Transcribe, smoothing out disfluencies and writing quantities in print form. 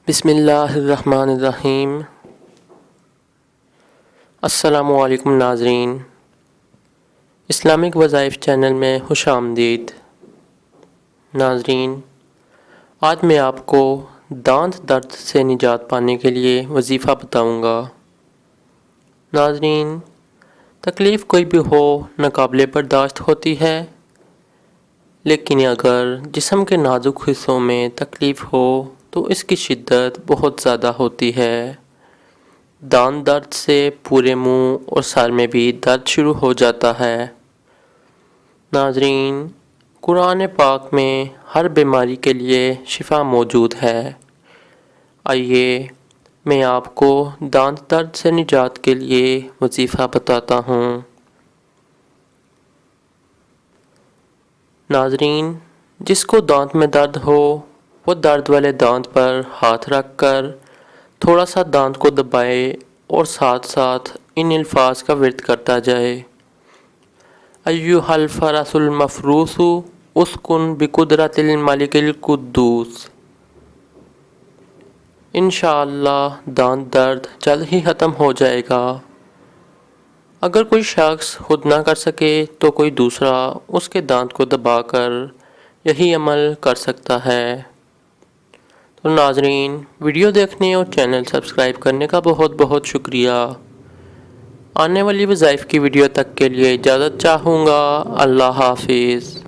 بسم اللہ الرحمن الرحیم۔ السلام علیکم ناظرین، اسلامک وظائف چینل میں خوش آمدید۔ ناظرین، آج میں آپ کو دانت درد سے نجات پانے کے لیے وظیفہ بتاؤں گا۔ ناظرین، تکلیف کوئی بھی ہو ناقابل برداشت ہوتی ہے، لیکن اگر جسم کے نازک حصوں میں تکلیف ہو تو اس کی شدت بہت زیادہ ہوتی ہے۔ دانت درد سے پورے منہ اور سر میں بھی درد شروع ہو جاتا ہے۔ ناظرین، قرآن پاک میں ہر بیماری کے لیے شفا موجود ہے۔ آئیے میں آپ کو دانت درد سے نجات کے لیے وظیفہ بتاتا ہوں۔ ناظرین، جس کو دانت میں درد ہو وہ درد والے دانت پر ہاتھ رکھ کر تھوڑا سا دانت کو دبائے اور ساتھ ساتھ ان الفاظ کا ورد کرتا جائے: ایّوہل فرسول مفروسو اسکن بقدرتل ملکل قدوس۔ شاء اللہ دانت درد جلد ہی ختم ہو جائے گا۔ اگر کوئی شخص خود نہ کر سکے تو کوئی دوسرا اس کے دانت کو دبا کر یہی عمل کر سکتا ہے۔ تو ناظرین، ویڈیو دیکھنے اور چینل سبسکرائب کرنے کا بہت بہت شکریہ۔ آنے والی وظائف کی ویڈیو تک کے لیے اجازت چاہوں گا۔ اللہ حافظ۔